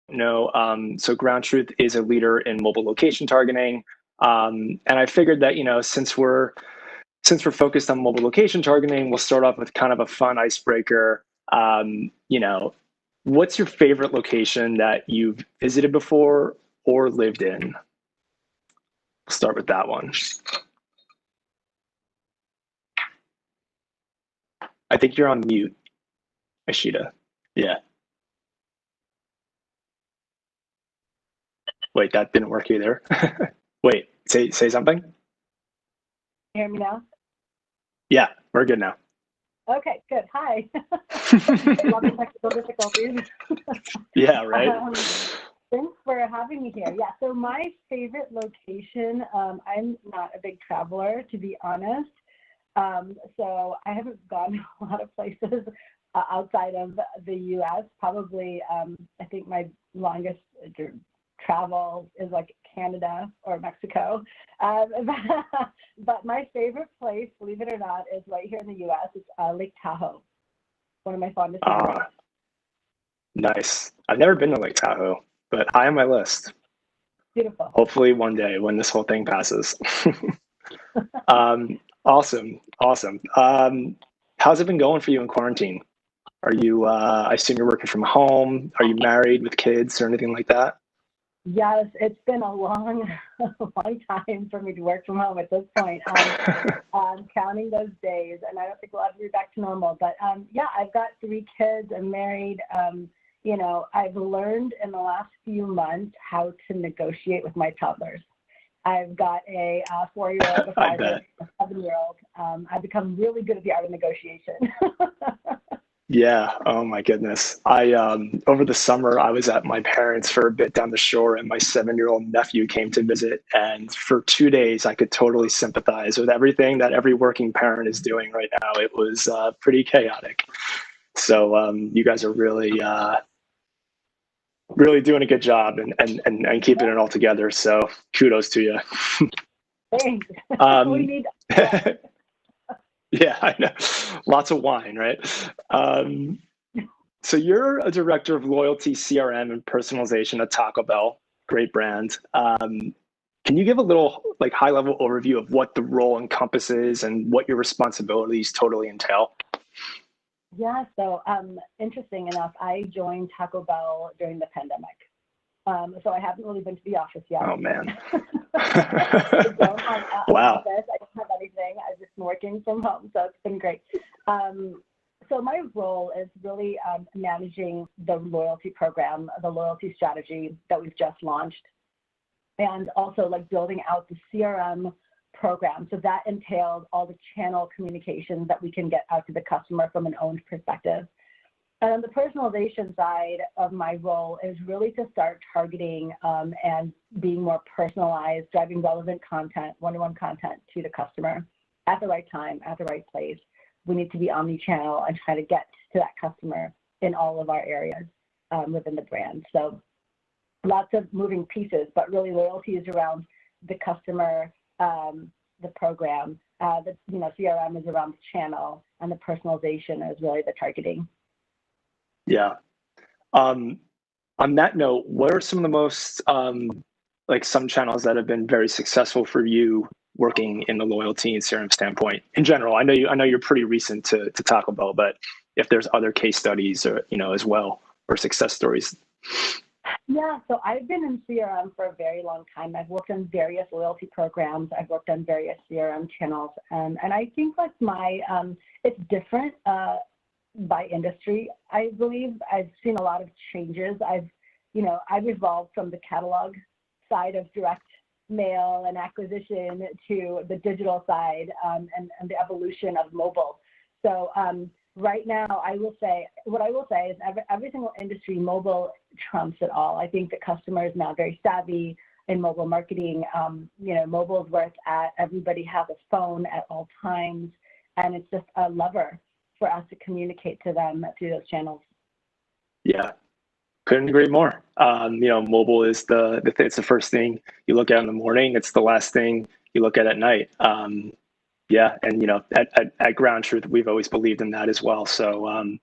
know, so GroundTruth is a leader in mobile location targeting. And I figured that, since we're focused on mobile location targeting, we'll start off with kind of a fun icebreaker. What's your favorite location that you've visited before or lived in? We'll start with that one. I think you're on mute, Ishita. Yeah. Wait, that didn't work either. Wait, say something. Can you hear me now? Yeah, we're good now. Okay, good. Hi. Lots of technical difficulties. Yeah, right. Thanks for having me here. Yeah, so my favorite location, I'm not a big traveler, to be honest. So I haven't gone a lot of places outside of the US. Probably, I think my longest travel is like Canada or Mexico. But my favorite place, believe it or not, is right here in the US. It's Lake Tahoe, one of my fondest memories. Nice. I've never been to Lake Tahoe, but high on my list. Beautiful. Hopefully one day when this whole thing passes. Awesome. How's it been going for you in quarantine? Are you, I assume you're working from home. Are you married with kids or anything like that? Yes, it's been a long time for me to work from home at this point. I'm counting those days, and I don't think we'll ever be back to normal. But yeah, I've got 3 kids. I'm married. I've learned in the last few months how to negotiate with my toddlers. I've got a 4-year-old, a 5-year-old, a 7-year-old. I've become really good at the art of negotiation. Yeah. Oh my goodness. Over the summer, I was at my parents for a bit down the shore, and my 7-year-old nephew came to visit. And for 2 days, I could totally sympathize with everything that every working parent is doing right now. It was pretty chaotic. So you guys are really doing a good job and keeping it all together. So kudos to you. Thanks. We need. Yeah, I know. Lots of wine, right? So you're a director of loyalty, CRM, and personalization at Taco Bell. Great brand. Can you give a little high-level overview of what the role encompasses and what your responsibilities totally entail? Yeah, so interesting enough, I joined Taco Bell during the pandemic. So I haven't really been to the office yet. Oh, man. I don't have wow. office. I don't have anything. I've just been working from home, so it's been great. So my role is really managing the loyalty program, the loyalty strategy that we've just launched, and also building out the CRM program. So that entails all the channel communications that we can get out to the customer from an owned perspective. And on the personalization side of my role is really to start targeting and being more personalized, driving relevant content, one-to-one content to the customer at the right time, at the right place. We need to be omni-channel and try to get to that customer in all of our areas within the brand. So lots of moving pieces, but really loyalty is around the customer, the program, CRM is around the channel, and the personalization is really the targeting. Yeah. On that note, what are some of the most some channels that have been very successful for you working in the loyalty and CRM standpoint in general? I know you're pretty recent to Taco Bell, but if there's other case studies or as well, or success stories. Yeah, so I've been in CRM for a very long time. I've worked on various loyalty programs. I've worked on various CRM channels, and I think it's different by industry. I believe I've seen a lot of changes. I've evolved from the catalog side of direct mail and acquisition to the digital side and the evolution of mobile. So right now, I will say is every single industry, mobile trumps it all. I think the customer is now very savvy in mobile marketing. Mobile is where it's at. Everybody has a phone at all times, and it's just a lever for us to communicate to them through those channels. Yeah, couldn't agree more. Mobile is it's the first thing you look at in the morning. It's the last thing you look at night. Yeah, and at GroundTruth, we've always believed in that as well. So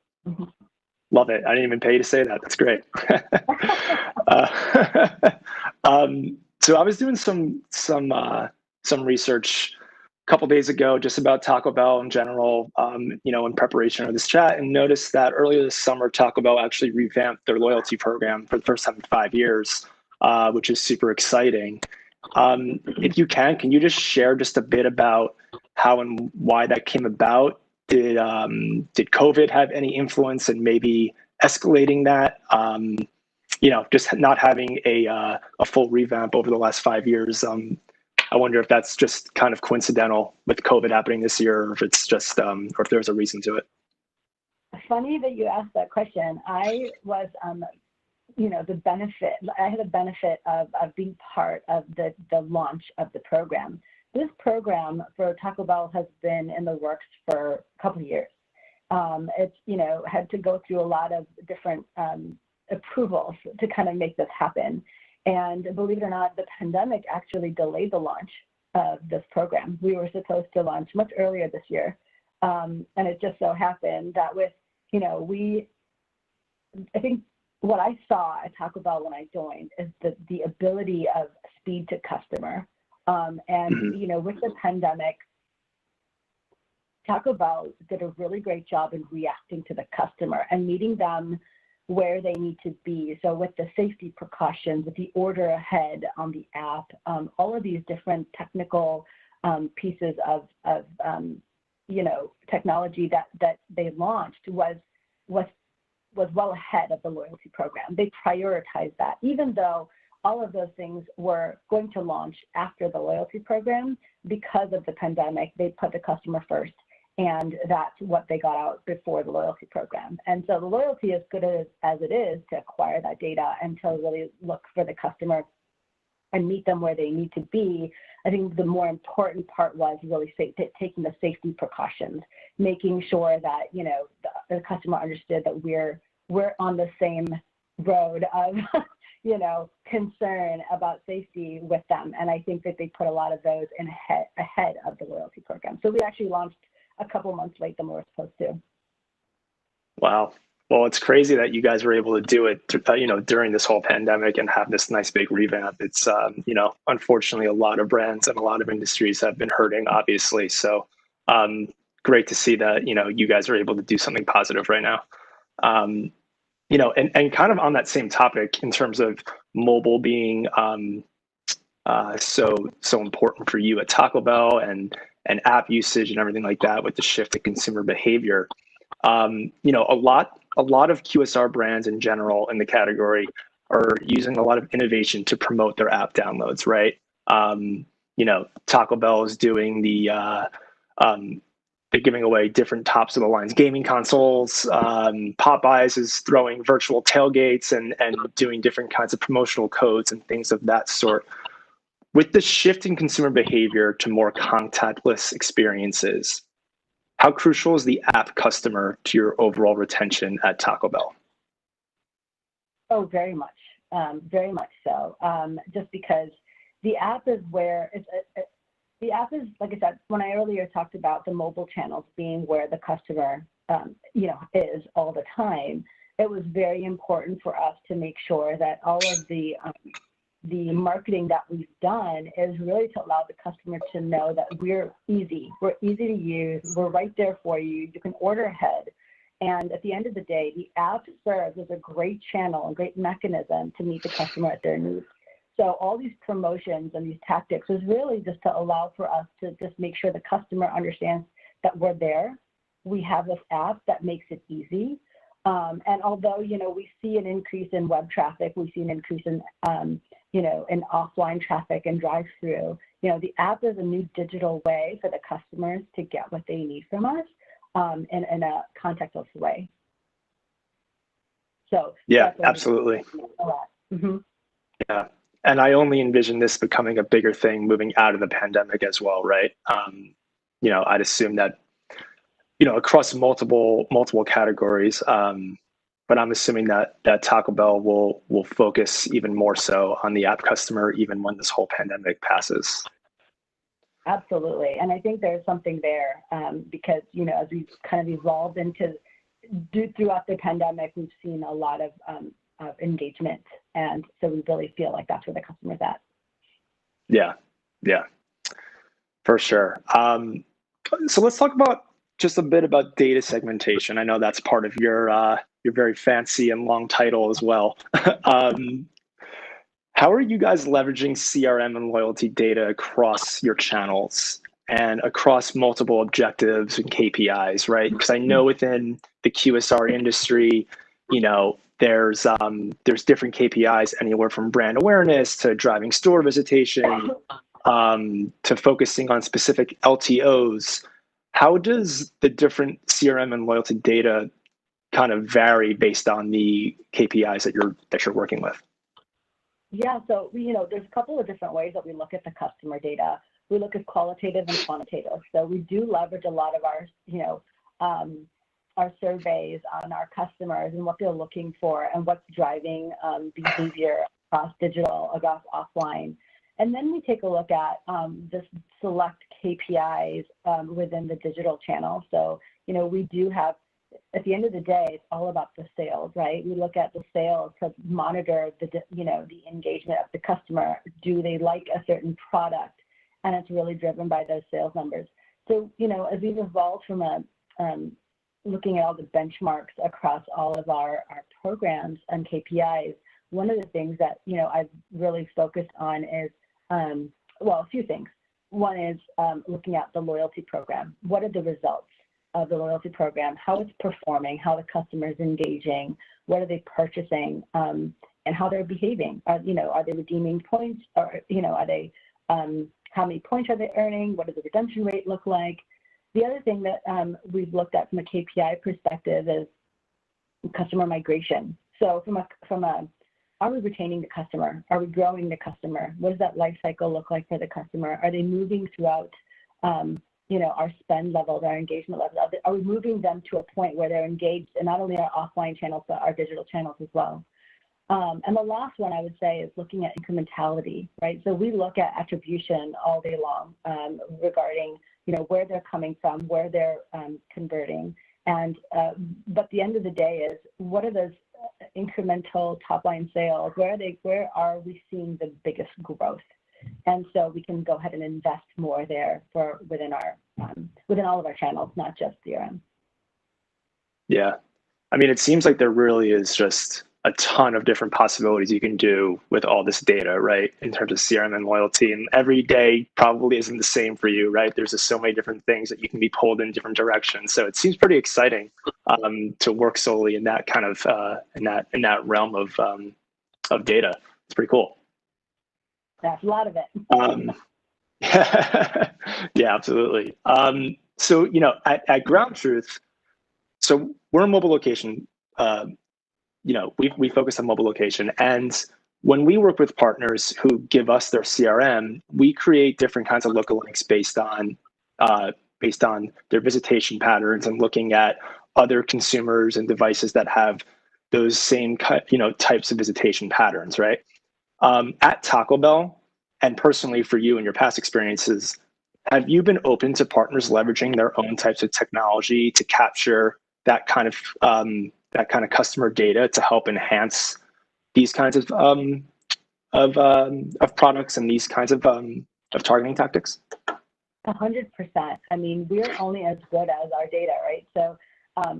Love it. I didn't even pay you to say that. That's great. uh, so I was doing some research a couple days ago just about Taco Bell in general, in preparation for this chat, and noticed that earlier this summer, Taco Bell actually revamped their loyalty program for the first time in 5 years, which is super exciting. If you can you just share just a bit about how and why that came about? Did COVID have any influence in maybe escalating that? Just not having a full revamp over the last 5 years. I wonder if that's just kind of coincidental with COVID happening this year, or if it's just, or if there's a reason to it. Funny that you asked that question. I was, I had the benefit of being part of the launch of the program. This program for Taco Bell has been in the works for a couple of years. It's, had to go through a lot of different approvals to kind of make this happen. And believe it or not, the pandemic actually delayed the launch of this program. We were supposed to launch much earlier this year. And it just so happened that with, I think what I saw at Taco Bell when I joined is the ability of speed to customer. With the pandemic, Taco Bell did a really great job in reacting to the customer and meeting them where they need to be. So with the safety precautions, with the order ahead on the app, all of these different technical pieces of technology that they launched was well ahead of the loyalty program. They prioritized that, even though all of those things were going to launch after the loyalty program. Because of the pandemic, they put the customer first, and that's what they got out before the loyalty program. And so the loyalty, as good as it is to acquire that data and to really look for the customer and meet them where they need to be, I think the more important part was really taking the safety precautions, making sure that the customer understood that we're on the same road of concern about safety with them. And I think that they put a lot of those ahead of the loyalty program. So we actually launched a couple months late than we were supposed to. Wow. Well, it's crazy that you guys were able to do it, during this whole pandemic and have this nice big revamp. It's, unfortunately, a lot of brands and a lot of industries have been hurting, obviously. So great to see that, you guys are able to do something positive right now. And kind of on that same topic in terms of mobile being so important for you at Taco Bell and app usage and everything like that with the shift in consumer behavior. A lot of QSR brands in general in the category are using a lot of innovation to promote their app downloads, right? Taco Bell is doing they're giving away different tops of the lines gaming consoles. Popeyes is throwing virtual tailgates and doing different kinds of promotional codes and things of that sort. With the shift in consumer behavior to more contactless experiences, how crucial is the app customer to your overall retention at Taco Bell? Oh, very much so. Just because the app is where the app is, like I said, when I earlier talked about the mobile channels being where the customer, is all the time, it was very important for us to make sure that all of the marketing that we've done is really to allow the customer to know that we're easy to use, we're right there for you, you can order ahead. And at the end of the day, the app serves as a great channel, a great mechanism to meet the customer at their needs. So all these promotions and these tactics is really just to allow for us to just make sure the customer understands that we're there. We have this app that makes it easy. And although, we see an increase in web traffic, we see an increase in, in offline traffic and drive-through, the app is a new digital way for the customers to get what they need from us in a contactless way. So yeah, absolutely. Mm-hmm. Yeah. And I only envision this becoming a bigger thing moving out of the pandemic as well, right? I'd assume that, across multiple categories, but I'm assuming that Taco Bell will focus even more so on the app customer, even when this whole pandemic passes. Absolutely. And I think there's something there because, as we've kind of evolved into throughout the pandemic, we've seen a lot of engagement. And so we really feel like that's where the customer's at. Yeah, yeah, for sure. So let's talk about just a bit about data segmentation. I know that's part of your very fancy and long title as well. How are you guys leveraging CRM and loyalty data across your channels and across multiple objectives and KPIs, right? Because I know within the QSR industry, there's different KPIs anywhere from brand awareness to driving store visitation to focusing on specific LTOs. How does the different CRM and loyalty data kind of vary based on the KPIs that you're working with? Yeah, so there's a couple of different ways that we look at the customer data. We look at qualitative and quantitative. So we do leverage a lot of our surveys on our customers and what they're looking for and what's driving behavior across digital, across offline. And then we take a look at the select KPIs within the digital channel. So, we do have, at the end of the day, it's all about the sales, right? We look at the sales to monitor the engagement of the customer. Do they like a certain product? And it's really driven by those sales numbers. So, as we've evolved from looking at all the benchmarks across all of our programs and KPIs, one of the things that, I've really focused on is, a few things. One is looking at the loyalty program. What are the results of the loyalty program, how it's performing, how the customer is engaging, what are they purchasing, and how they're behaving. Are they redeeming points, or are they how many points are they earning? What does the redemption rate look like? The other thing that we've looked at from a KPI perspective is customer migration. So are we retaining the customer? Are we growing the customer? What does that life cycle look like for the customer? Are they moving throughout our spend levels, our engagement levels? Are we moving them to a point where they're engaged in not only our offline channels, but our digital channels as well? And the last one I would say is looking at incrementality, right? So we look at attribution all day long regarding, where they're coming from, where they're converting. And but the end of the day is, what are those incremental top line sales? Where are we seeing the biggest growth? And so we can go ahead and invest more there within all of our channels, not just CRM. Yeah. I mean, it seems like there really is just a ton of different possibilities you can do with all this data, right? In terms of CRM and loyalty. And every day probably isn't the same for you, right? There's just so many different things that you can be pulled in different directions. So it seems pretty exciting to work solely in that kind of in that realm of data. It's pretty cool. That's a lot of it. Yeah, absolutely. So, at GroundTruth, so we're a mobile location. We focus on mobile location. And when we work with partners who give us their CRM, we create different kinds of lookalikes based on their visitation patterns and looking at other consumers and devices that have those same types of visitation patterns, right? At Taco Bell, and personally for you and your past experiences, have you been open to partners leveraging their own types of technology to capture that kind of customer data to help enhance these kinds of products and these kinds of targeting tactics? 100%. I mean, we're only as good as our data, right? So,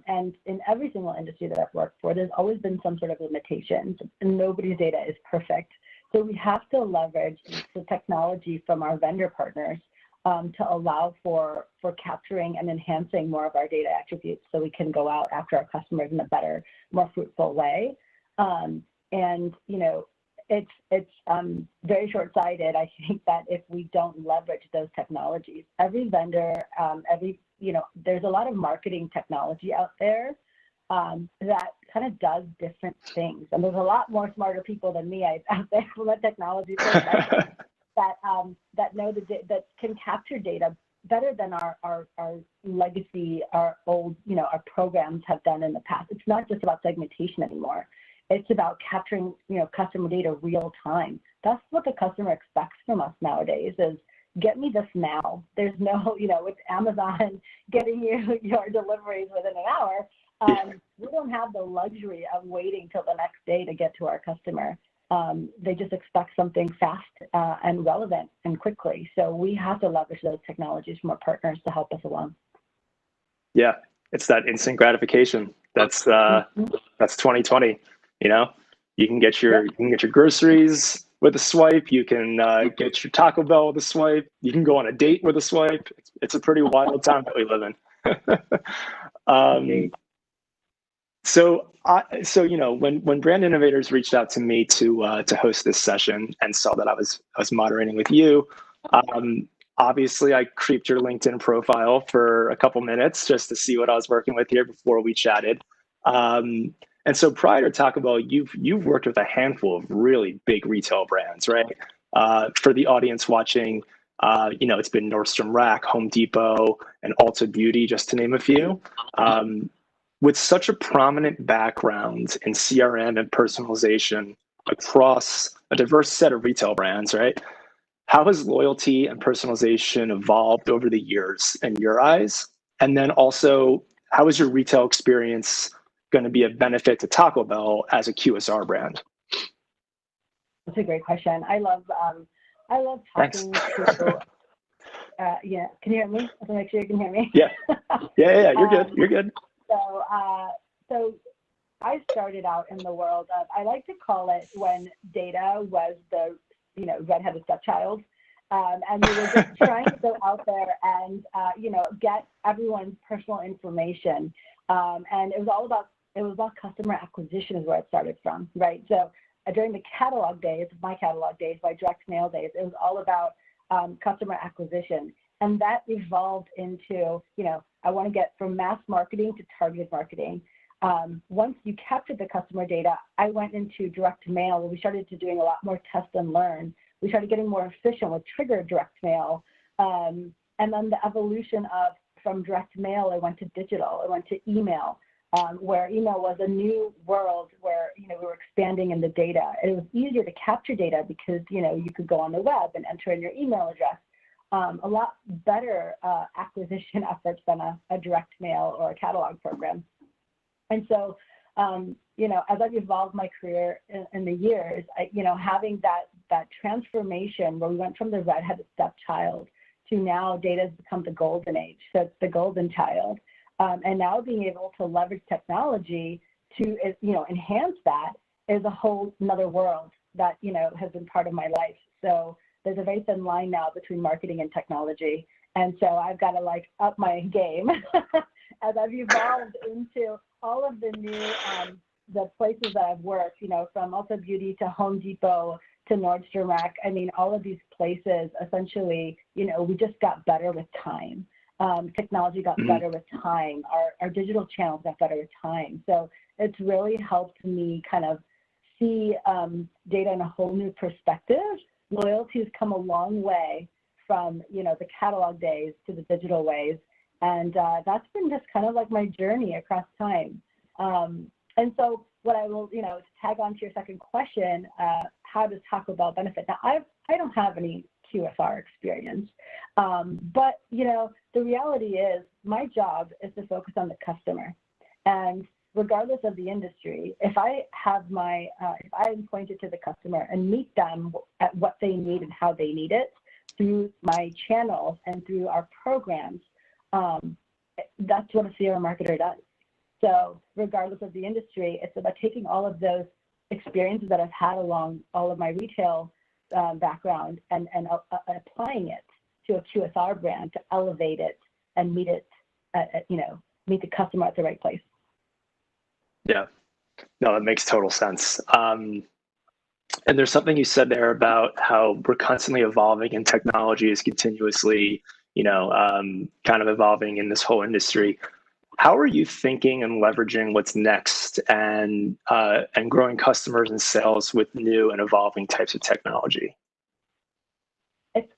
and in every single industry that I've worked for, there's always been some sort of limitations, and nobody's data is perfect. So we have to leverage the technology from our vendor partners to allow for capturing and enhancing more of our data attributes, so we can go out after our customers in a better, more fruitful way. And it's very short-sighted, I think, that if we don't leverage those technologies. Every vendor, there's a lot of marketing technology out there that kind of does different things. And there's a lot more smarter people than me out there from a technology perspective that know that can capture data better than our legacy, our old, our programs have done in the past. It's not just about segmentation anymore. It's about capturing, customer data real time. That's what the customer expects from us nowadays is, get me this now. There's no, with Amazon getting you your deliveries within an hour, We don't have the luxury of waiting till the next day to get to our customer. They just expect something fast and relevant and quickly. So we have to leverage those technologies from our partners to help us along. Yeah, it's that instant gratification. That's 2020. You know, you can get your groceries with a swipe. You can get your Taco Bell with a swipe. You can go on a date with a swipe. It's a pretty wild time that we live in. So you know, when Brand Innovators reached out to me to host this session and saw that I was moderating with you, obviously I creeped your LinkedIn profile for a couple minutes just to see what I was working with here before we chatted. And so prior to Taco Bell, you've worked with a handful of really big retail brands, right? For the audience watching, you know, it's been Nordstrom Rack, Home Depot, and Ulta Beauty, just to name a few. With such a prominent background in CRM and personalization across a diverse set of retail brands, right? How has loyalty and personalization evolved over the years in your eyes? And then also, how is your retail experience going to be a benefit to Taco Bell as a QSR brand? That's a great question. I love talking to. Yeah, can you hear me? I want to make sure you can hear me. Yeah. You're good. You're good. So I started out in the world of, I like to call it when data was the, you know, redheaded stepchild. And we were just trying to go out there and, you know, get everyone's personal information. And it was about customer acquisition is where it started from, right? So during the catalog days, my direct mail days, it was all about customer acquisition. And that evolved into, you know, I want to get from mass marketing to targeted marketing. Once you captured the customer data, I went into direct mail where we started to doing a lot more test and learn. We started getting more efficient with triggered direct mail. And then the evolution of from direct mail, I went to digital, I went to email, where email was a new world where, you know, we were expanding in the data. It was easier to capture data because, you know, you could go on the web and enter in your email address. A lot better acquisition efforts than a direct mail or a catalog program. And so, you know, as I've evolved my career in the years, you know, having that transformation where we went from the redheaded stepchild to now data has become the golden age. So it's the golden child. And now being able to leverage technology to, you know, enhance that is a whole another world that, you know, has been part of my life. So there's a very thin line now between marketing and technology. And so I've got to like up my game as I've evolved into all of the new, the places that I've worked, you know, from Ulta Beauty to Home Depot to Nordstrom Rack. I mean, all of these places, essentially, you know, we just got better with time. Technology got better with time. Our digital channels got better with time. So it's really helped me kind of see data in a whole new perspective. Loyalty has come a long way from, you know, the catalog days to the digital ways. And that's been just kind of like my journey across time. And so what I will, you know, to tag on to your second question, how does Taco Bell benefit? Now, I don't have any QSR experience, but, you know, the reality is my job is to focus on the customer. And regardless of the industry, if I have if I'm pointed to the customer and meet them at what they need and how they need it through my channels and through our programs, that's what a CRM marketer does. So regardless of the industry, it's about taking all of those experiences that I've had along all of my retail background and applying it to a QSR brand to elevate it and meet it, you know, meet the customer at the right place. Yeah, no, that makes total sense. And there's something you said there about how we're constantly evolving and technology is continuously, you know, kind of evolving in this whole industry. How are you thinking and leveraging what's next and growing customers and sales with new and evolving types of technology?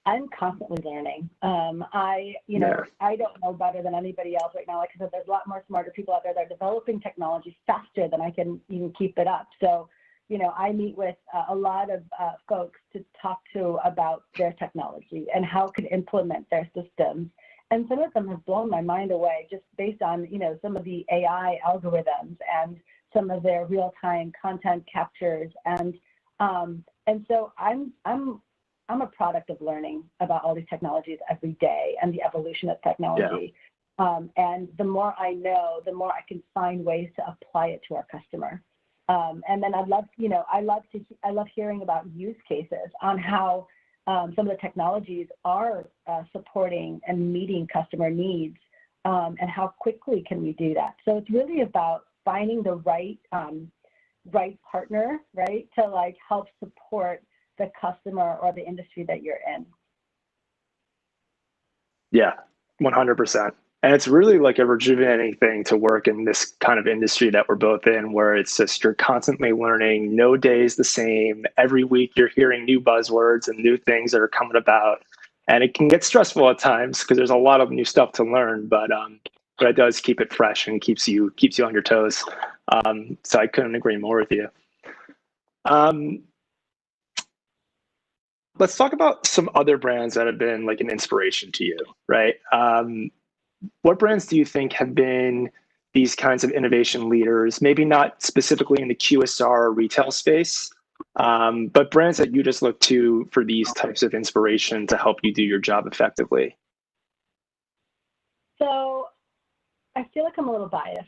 I'm constantly learning. I don't know better than anybody else right now. Like I said, there's a lot more smarter people out there that are developing technology faster than I can even keep it up. So, you know, I meet with a lot of folks to talk to about their technology and how it can implement their systems and some of them have blown my mind away just based on, some of the AI algorithms and some of their real-time content captures. And so I'm a product of learning about all these technologies every day and the evolution of technology. And the more I know, the more I can find ways to apply it to our customer. And then I love hearing about use cases on how some of the technologies are supporting and meeting customer needs, and how quickly can we do that. So it's really about finding the right partner, right, to like help support the customer or the industry that you're in. Yeah, 100%. And it's really like a rejuvenating thing to work in this kind of industry that we're both in, where it's just you're constantly learning. No day is the same. Every week you're hearing new buzzwords and new things that are coming about. And it can get stressful at times because there's a lot of new stuff to learn, but it does keep it fresh and keeps you on your toes. So I couldn't agree more with you. Let's talk about some other brands that have been like an inspiration to you, right? What brands do you think have been these kinds of innovation leaders, maybe not specifically in the QSR or retail space, but brands that you just look to for these types of inspiration to help you do your job effectively? So I feel like I'm a little biased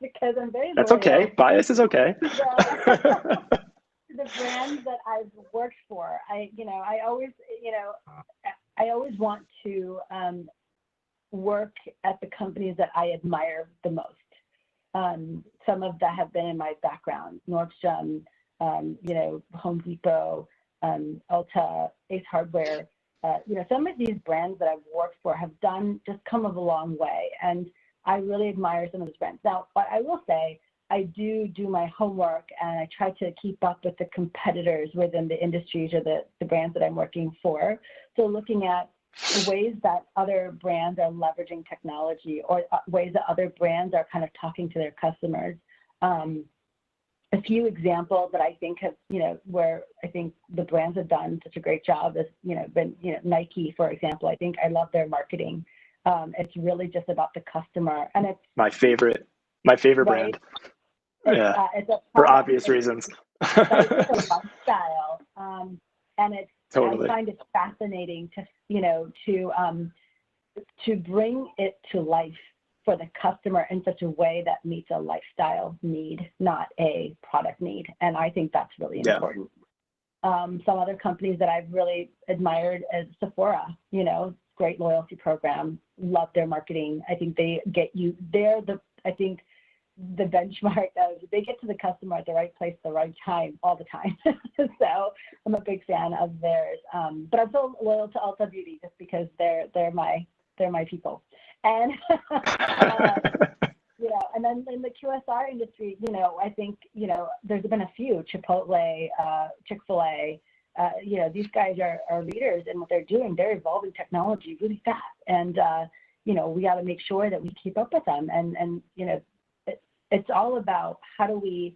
because I'm very loyal. That's okay. Bias is okay. The brands that I've worked for, I always want to work at the companies that I admire the most. Some of that have been in my background: Nordstrom, Home Depot, Ulta, Ace Hardware. Some of these brands that I've worked for have come a long way, and I really admire some of those brands. Now, but I will say, I do my homework and I try to keep up with the competitors within the industries or the brands that I'm working for. So looking at the ways that other brands are leveraging technology, or ways that other brands are kind of talking to their customers. A few examples that I think have, where I think the brands have done such a great job is, Nike, for example. I think I love their marketing. It's really just about the customer, and it's my favorite right? Brand. For obvious reasons. It's a lifestyle, and it's totally. I find it fascinating to bring it to life for the customer in such a way that meets a lifestyle need, not a product need. And I think that's really important. Some other companies that I've really admired is Sephora, great loyalty program, love their marketing. I think they get you, the benchmark of they get to the customer at the right place, the right time, all the time. So I'm a big fan of theirs. But I'm so loyal to Ulta Beauty just because they're my people. And and then in the QSR industry, I think there's been a few: Chipotle, Chick-fil-A. These guys are leaders in what they're doing. They're evolving technology really fast, and we got to make sure that we keep up with them. And it's all about how do we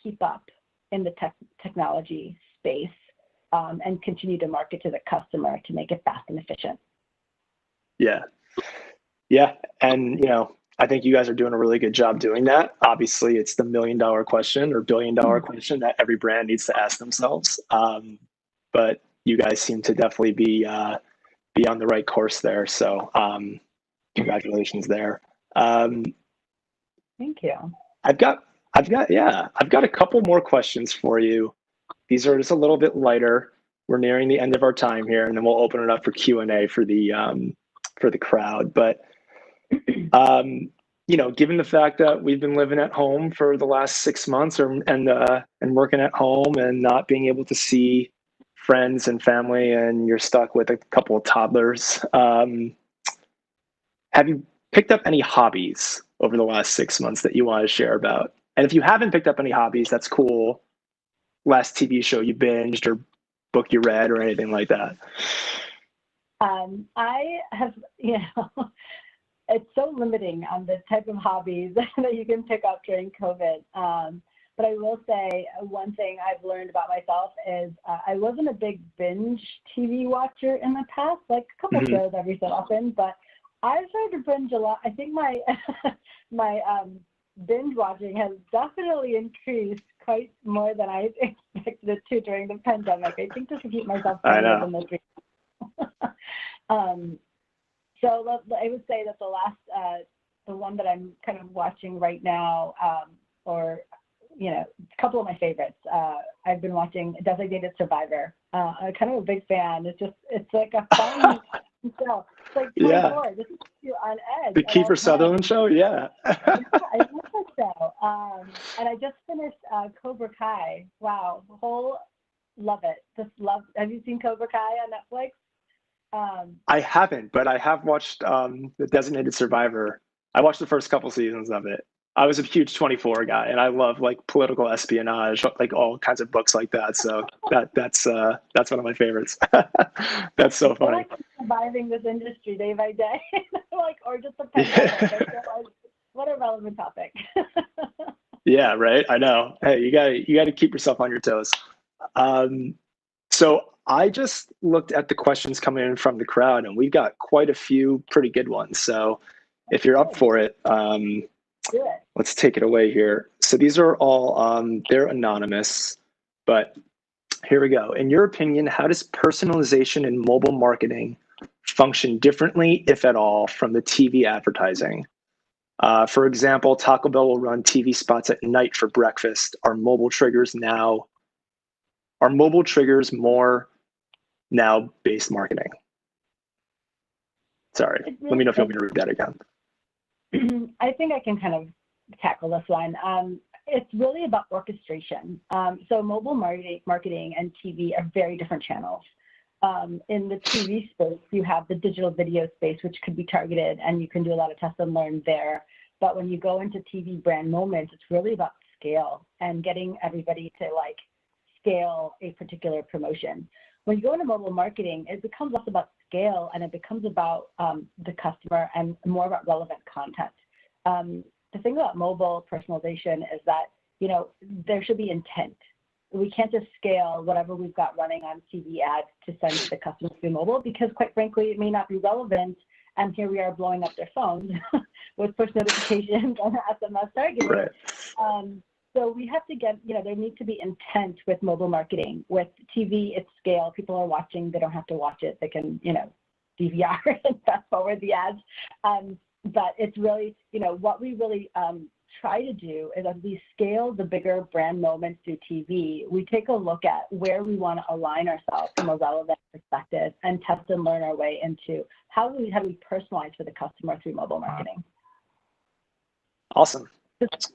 keep up in the technology space and continue to market to the customer to make it fast and efficient. Yeah. And, I think you guys are doing a really good job doing that. Obviously, it's the $1 million question or $1 billion question that every brand needs to ask themselves. But you guys seem to definitely be on the right course there. So congratulations there. Thank you. I've got a couple more questions for you. These are just a little bit lighter. We're nearing the end of our time here, and then we'll open it up for Q&A for the crowd. But given the fact that we've been living at home for the last 6 months and working at home and not being able to see friends and family, and you're stuck with a couple of toddlers, have you picked up any hobbies over the last 6 months that you want to share about? And if you haven't picked up any hobbies, that's cool. Last TV show you binged or book you read or anything like that? I have, it's so limiting on the type of hobbies that you can pick up during COVID. But I will say one thing I've learned about myself is I wasn't a big binge TV watcher in the past, like a couple shows every so often, but I've started to binge a lot. I think my my binge watching has definitely increased quite more than I expected it to during the pandemic. I think just to keep myself grounded in the dream. So I would say that the last, the one that I'm kind of watching right now, or a couple of my favorites. I've been watching Designated Survivor. I'm kind of a big fan. It's like a fun show. It's like 24. This is you on edge. The Kiefer Sutherland show, yeah. Yeah, I love that show. And I just finished Cobra Kai. Wow, love it. Just love. Have you seen Cobra Kai on Netflix? I haven't, but I have watched The Designated Survivor. I watched the first couple seasons of it. I was a huge 24 guy, and I love like political espionage, like all kinds of books like that. So that's one of my favorites. That's so funny. Like surviving this industry day by day, like, or just the pandemic. What a relevant topic. Yeah, right. I know. Hey, you got to keep yourself on your toes. So I just looked at the questions coming in from the crowd, and we've got quite a few pretty good ones. So if you're up for it, let's take it away here. So these are all, they're anonymous, but here we go. In your opinion, how does personalization in mobile marketing function differently, if at all, from the TV advertising? For example, Taco Bell will run TV spots at night for breakfast. Are mobile triggers more now based marketing? Sorry, let me know if you want me to read that again. I think I can kind of tackle this one. It's really about orchestration. So mobile marketing and TV are very different channels. In the TV space, you have the digital video space, which could be targeted, and you can do a lot of test and learn there. But when you go into TV brand moments, it's really about scale and getting everybody to like scale a particular promotion. When you go into mobile marketing, it becomes less about scale and it becomes about the customer and more about relevant content. The thing about mobile personalization is that, there should be intent. We can't just scale whatever we've got running on TV ads to send to the customer through mobile, because quite frankly, it may not be relevant. And here we are blowing up their phones with push notifications and SMS targeting. Right. So we have to get, there needs to be intent with mobile marketing. With TV, it's scale. People are watching. They don't have to watch it. They can, DVR and fast forward the ads. But it's really, what we really try to do is, as we scale the bigger brand moments through TV, we take a look at where we want to align ourselves from a relevant perspective and test and learn our way into how do we personalize for the customer through mobile marketing. Awesome. Let's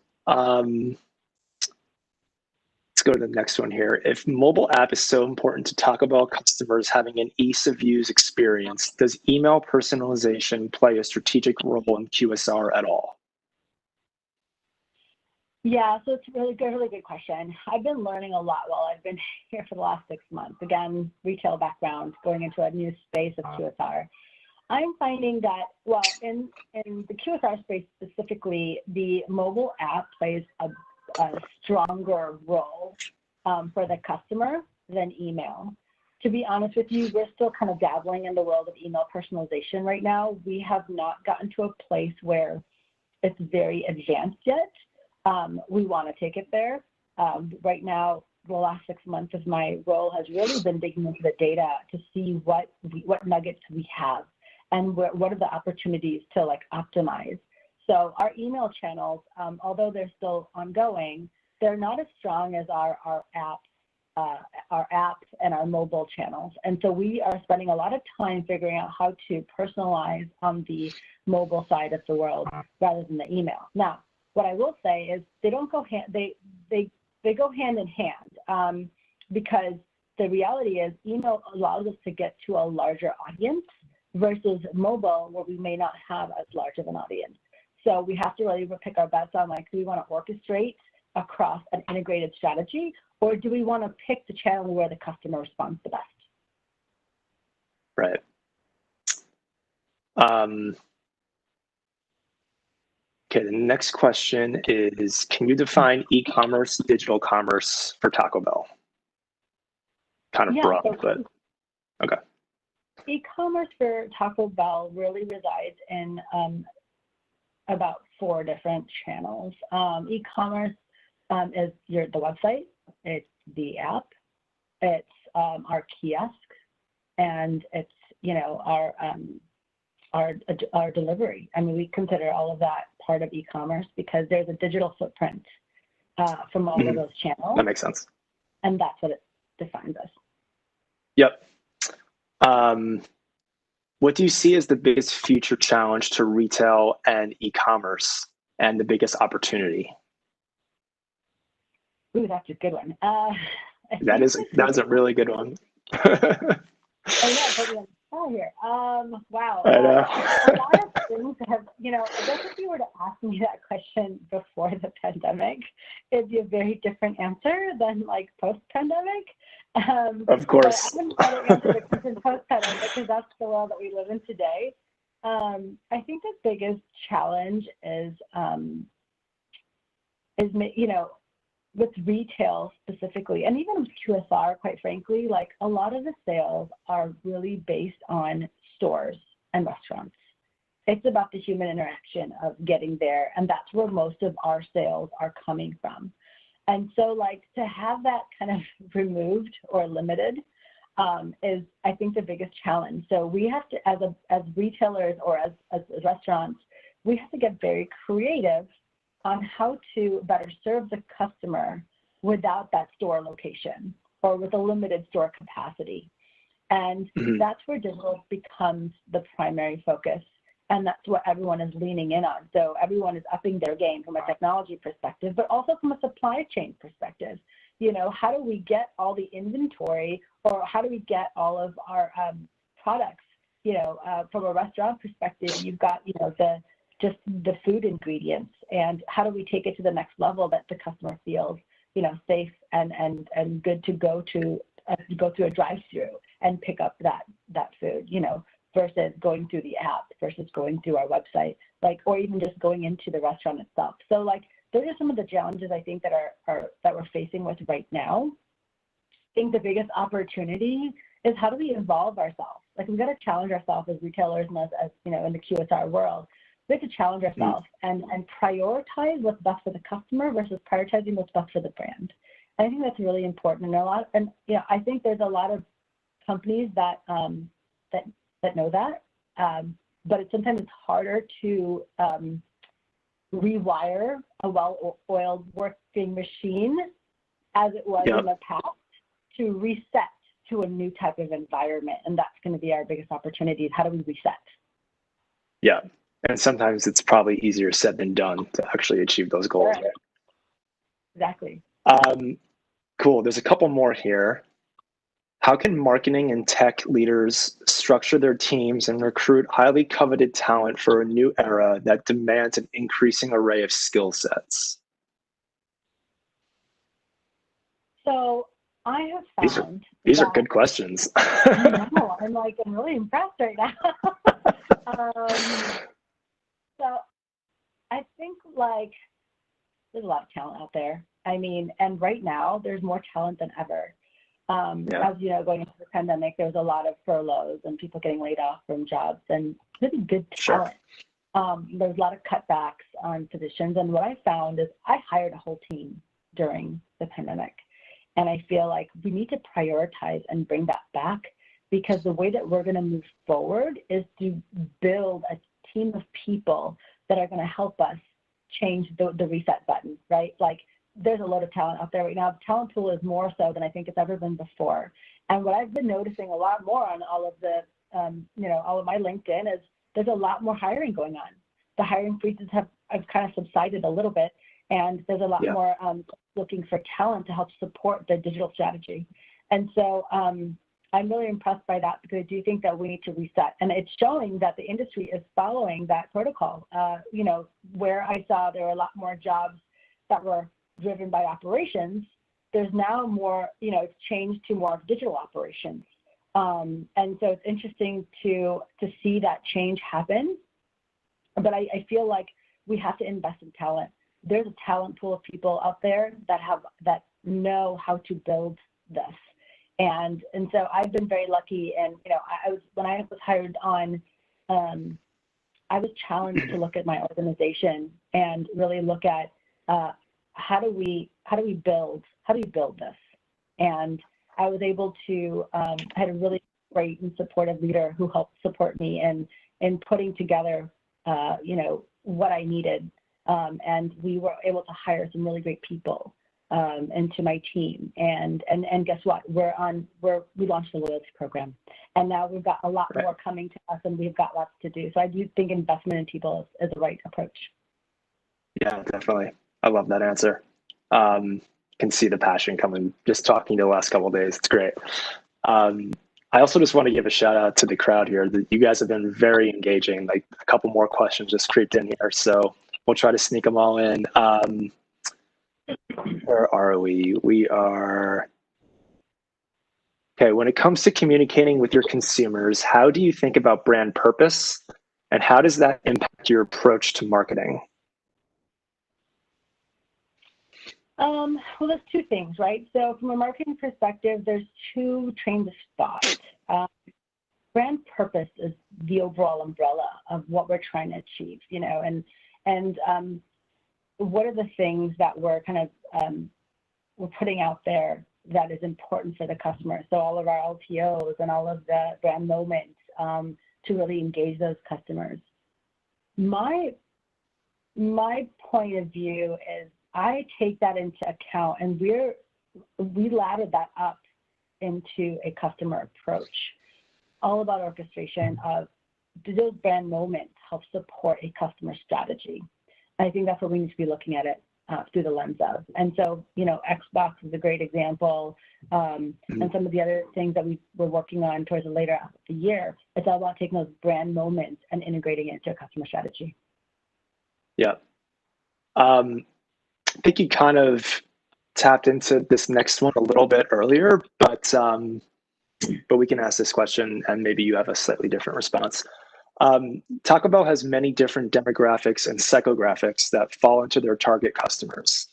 go to the next one here. If mobile app is so important to talk about customers having an ease of use experience, does email personalization play a strategic role in QSR at all? Yeah, so it's a really good question. I've been learning a lot while I've been here for the last 6 months. Again, retail background, going into a new space of QSR. I'm finding that, well, in the QSR space specifically, the mobile app plays a stronger role for the customer than email. To be honest with you, we're still kind of dabbling in the world of email personalization right now. We have not gotten to a place where it's very advanced yet. We want to take it there. Right now, the last 6 months of my role has really been digging into the data to see what nuggets we have and what are the opportunities to like optimize. So our email channels, although they're still ongoing, they're not as strong as our apps and our mobile channels. And so we are spending a lot of time figuring out how to personalize on the mobile side of the world rather than the email. Now, what I will say is they don't go they go hand in hand, because the reality is email allows us to get to a larger audience versus mobile, where we may not have as large of an audience. So we have to really pick our bets on, like, do we want to orchestrate across an integrated strategy, or do we want to pick the channel where the customer responds the best? Right. Okay, the next question is, can you define e-commerce, digital commerce for Taco Bell? Kind of Yeah, broad, so but okay. e-commerce for Taco Bell really resides in about 4 different channels. E-commerce is the website, it's the app, it's our kiosk, and it's our delivery. I mean, we consider all of that part of e-commerce because there's a digital footprint from all of those channels. That makes sense. And that's what it defines us. Yep. What do you see as the biggest future challenge to retail and e-commerce, and the biggest opportunity? Ooh, that's a good one. That's a really good one. I know, put me on the spot here. Wow. I know. A lot of things have, I guess if you were to ask me that question before the pandemic, it'd be a very different answer than like post-pandemic. Of course. But I wouldn't try to answer the question post-pandemic because that's the world that we live in today. I think the biggest challenge is with retail specifically, and even with QSR, quite frankly, like a lot of the sales are really based on stores and restaurants. It's about the human interaction of getting there, and that's where most of our sales are coming from. And so, like, to have that kind of removed or limited is, I think, the biggest challenge. So we have to, as retailers or as restaurants, we have to get very creative on how to better serve the customer without that store location or with a limited store capacity. And that's where digital becomes the primary focus. And that's what everyone is leaning in on. So everyone is upping their game from a technology perspective, but also from a supply chain perspective. How do we get all the inventory, or how do we get all of our products? From a restaurant perspective, you've got, just the food ingredients, and how do we take it to the next level that the customer feels, safe and good to go through a drive-through and pick up that food, versus going through the app, versus going through our website, or even just going into the restaurant itself. So those are some of the challenges I think that we're facing with right now. I think the biggest opportunity is how do we evolve ourselves? We've got to challenge ourselves as retailers and as in the QSR world. We have to challenge ourselves and prioritize what's best for the customer versus prioritizing what's best for the brand. And I think that's really important. And I think there's a lot of companies that know that, but sometimes it's harder to rewire a well-oiled working machine as it was in the past to reset to a new type of environment. And that's going to be our biggest opportunity, is how do we reset? Yeah. And sometimes it's probably easier said than done to actually achieve those goals. Right. Exactly. Cool. There's a couple more here. How can marketing and tech leaders structure their teams and recruit highly coveted talent for a new era that demands an increasing array of skill sets? So I have found these are good questions. I know, I'm really impressed right now. So I think there's a lot of talent out there. And right now there's more talent than ever. As you know, going into the pandemic, there was a lot of furloughs and people getting laid off from jobs, and really good talent. There's a lot of cutbacks on positions. And what I found is I hired a whole team during the pandemic. And I feel like we need to prioritize and bring that back, because the way that we're going to move forward is to build a team of people that are going to help us change the reset button, right? There's a lot of talent out there right now. The talent pool is more so than I think it's ever been before. And what I've been noticing a lot more on all of the, all of my LinkedIn is there's a lot more hiring going on. The hiring freezes have kind of subsided a little bit, and there's a lot more looking for talent to help support the digital strategy. And so I'm really impressed by that, because I do think that we need to reset. And it's showing that the industry is following that protocol. Where I saw there were a lot more jobs that were driven by operations, there's now more, it's changed to more of digital operations. And so it's interesting to see that change happen. But I feel like we have to invest in talent. There's a talent pool of people out there that know how to build this. And so I've been very lucky. And, when I was hired on, I was challenged to look at my organization and really look at how do we build this? And I was able to, I had a really great and supportive leader who helped support me in putting together, what I needed. And we were able to hire some really great people into my team. And guess what? We launched the loyalty program, and now we've got a lot more coming to us, and we've got lots to do. So I do think investment in people is the right approach. Yeah, definitely. I love that answer. Can see the passion coming just talking to the last couple of days. It's great. I also just want to give a shout out to the crowd here. You guys have been very engaging. Like a couple more questions just creeped in here, so we'll try to sneak them all in. Where are we? We are okay. When it comes to communicating with your consumers, how do you think about brand purpose, and how does that impact your approach to marketing? Well, there's two things, right? So from a marketing perspective, there's two trains of thought. Brand purpose is the overall umbrella of what we're trying to achieve, and what are the things that we're kind of we're putting out there that is important for the customer. So all of our LTOs and all of the brand moments to really engage those customers. My point of view is I take that into account, and we laddered that up into a customer approach, all about orchestration of, do those brand moments help support a customer strategy? I think that's what we need to be looking at it through the lens of. And so, Xbox is a great example, and some of the other things that we're working on towards the later half of the year. It's all about taking those brand moments and integrating it into a customer strategy. Yeah. I think you kind of tapped into this next one a little bit earlier, but we can ask this question and maybe you have a slightly different response. Taco Bell has many different demographics and psychographics that fall into their target customers.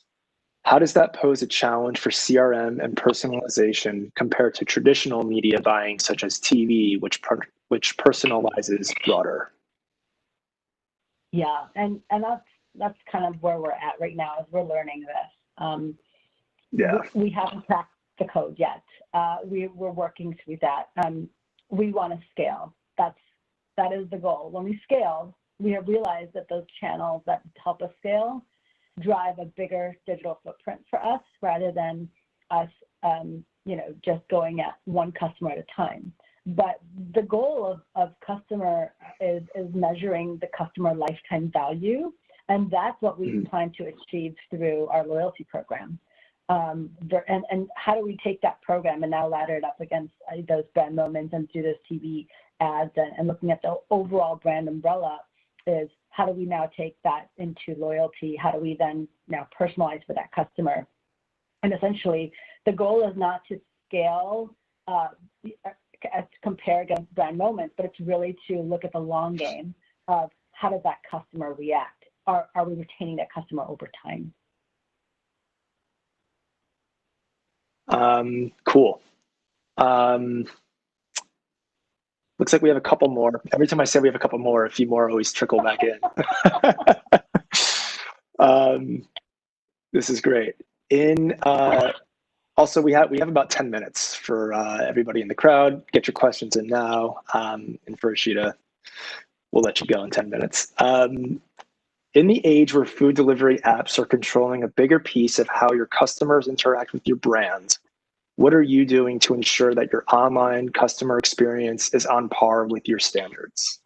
How does that pose a challenge for CRM and personalization compared to traditional media buying, such as TV, which personalizes broader? Yeah, and that's kind of where we're at right now, is we're learning this. We haven't cracked the code yet. We're working through that. We want to scale. That is the goal. When we scale, we have realized that those channels that help us scale drive a bigger digital footprint for us, rather than us, just going at one customer at a time. But the goal of customer is measuring the customer lifetime value, and that's what we plan to achieve through our loyalty program. And how do we take that program and now ladder it up against those brand moments and do those TV ads and looking at the overall brand umbrella, is how do we now take that into loyalty? How do we then now personalize for that customer? And essentially, the goal is not to scale to compare against brand moments, but it's really to look at the long game of how does that customer react? Are we retaining that customer over time? Cool. Looks like we have a couple more. Every time I say we have a couple more, a few more always trickle back in. This is great. Also, we have about 10 minutes for everybody in the crowd. Get your questions in now. And for Ishita, we'll let you go in 10 minutes. In the age where food delivery apps are controlling a bigger piece of how your customers interact with your brand, what are you doing to ensure that your online customer experience is on par with your standards?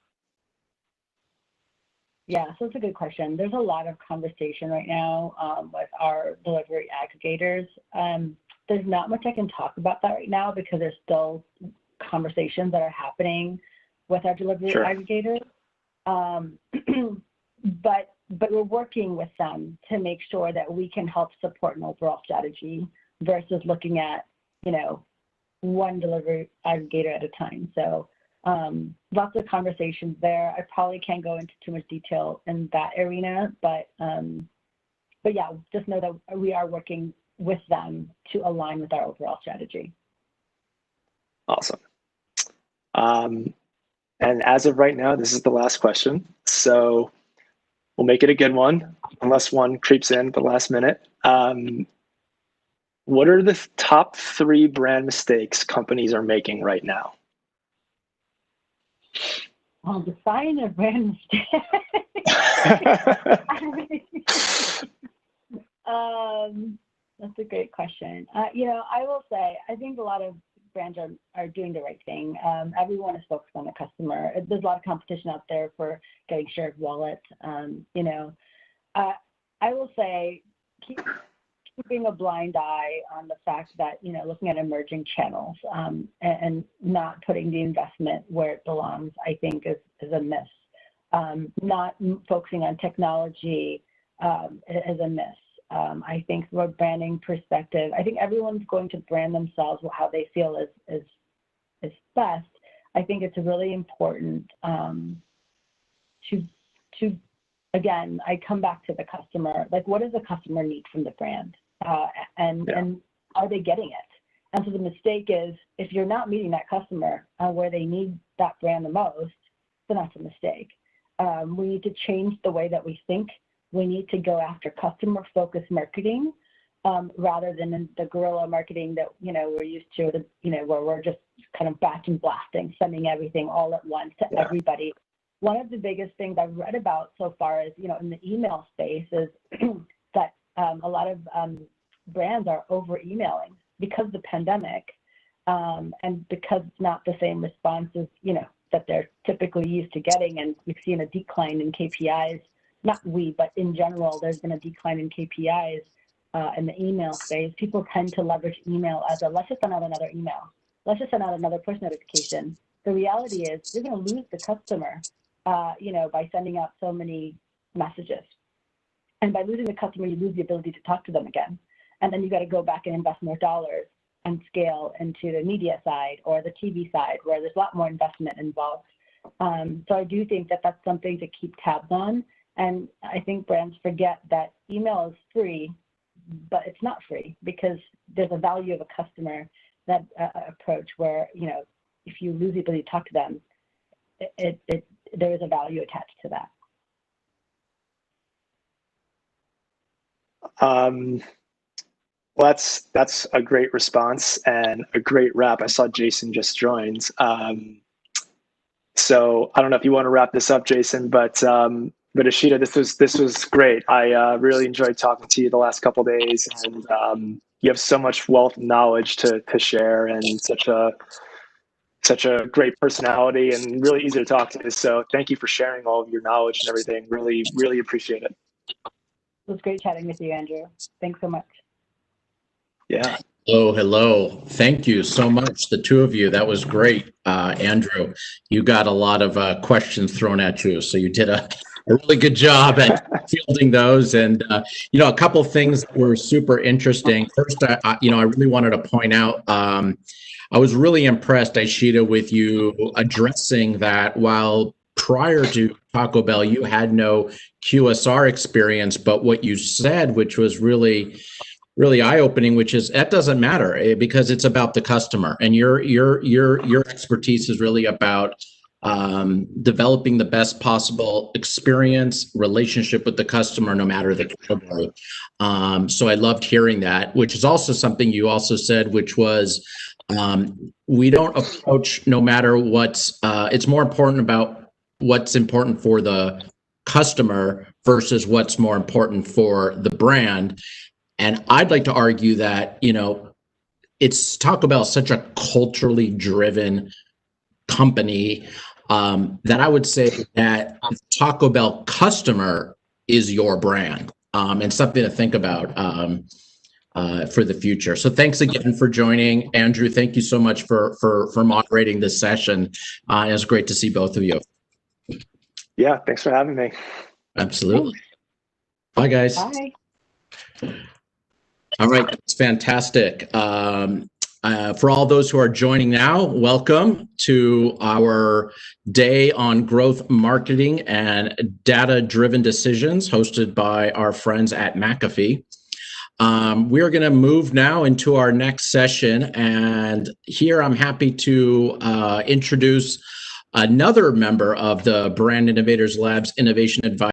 Yeah, so it's a good question. There's a lot of conversation right now with our delivery aggregators. There's not much I can talk about that right now because there's still conversations that are happening with our delivery aggregators. But we're working with them to make sure that we can help support an overall strategy versus looking at, one delivery aggregator at a time. So Lots of conversations there. I probably can't go into too much detail in that arena, but yeah, just know that we are working with them to align with our overall strategy. Awesome. And as of right now, this is the last question. So we'll make it a good one, unless one creeps in at the last minute. What are the top 3 brand mistakes companies are making right now? Well, define a brand mistake. That's a great question. I will say, I think a lot of brands are doing the right thing. Everyone is focused on the customer. There's a lot of competition out there for getting share of wallet. I will say, keeping a blind eye on the fact that, looking at emerging channels and not putting the investment where it belongs, I think is a miss. Not focusing on technology is a miss. I think from a branding perspective, I think everyone's going to brand themselves how they feel is best. I think it's really important to again, I come back to the customer. Like, what does the customer need from the brand? And are they getting it? And so the mistake is, if you're not meeting that customer where they need that brand the most, then that's a mistake. We need to change the way that we think. We need to go after customer-focused marketing rather than the guerrilla marketing that we're used to. Where we're just kind of batch and blasting, sending everything all at once to everybody. One of the biggest things I've read about so far is, in the email space is that a lot of brands are over emailing because of the pandemic and because it's not the same responses, that they're typically used to getting. And we've seen a decline in KPIs, not we, but in general, there's been a decline in KPIs in the email space. People tend to leverage email as let's just send out another email. Let's just send out another push notification. The reality is you're going to lose the customer by sending out so many messages. And by losing the customer, you lose the ability to talk to them again. And then you got to go back and invest more dollars and scale into the media side or the TV side, where there's a lot more investment involved. So I do think that that's something to keep tabs on. And I think brands forget that email is free, but it's not free, because there's a value of a customer that approach where, if you lose the ability to talk to them, there is a value attached to that. Well, that's a great response and a great wrap. I saw Jason just joined. So I don't know if you want to wrap this up, Jason, but Ishita, this was great. I really enjoyed talking to you the last couple of days, and you have so much wealth of knowledge to share, and such a great personality, and really easy to talk to. So thank you for sharing all of your knowledge and everything. Really, really appreciate it. It was great chatting with you, Andrew. Thanks so much. Yeah. Hello. Thank you so much, the two of you. That was great. Andrew, you got a lot of questions thrown at you, so you did a really good job at fielding those. And, a couple of things that were super interesting. First, I really wanted to point out, I was really impressed, Ishita, with you addressing that while prior to Taco Bell, you had no QSR experience, but what you said, which was really eye-opening, which is that doesn't matter because it's about the customer, and your expertise is really about developing the best possible experience, relationship with the customer, no matter the category. So I loved hearing that, which is also something you also said, which was we don't approach no matter what's. It's more important about what's important for the customer versus what's more important for the brand. And I'd like to argue that, it's Taco Bell is such a culturally driven company that I would say that Taco Bell customer is your brand, and something to think about for the future. So thanks again for joining. Andrew, thank you so much for moderating this session. It was great to see both of you. Yeah, thanks for having me. Absolutely. Bye, guys. Bye. All right, that's fantastic. For all those who are joining now, welcome to our day on growth marketing and data-driven decisions hosted by our friends at McAfee. We're going to move now into our next session, and here I'm happy to introduce another member of the Brand Innovators Lab's Innovation Advisory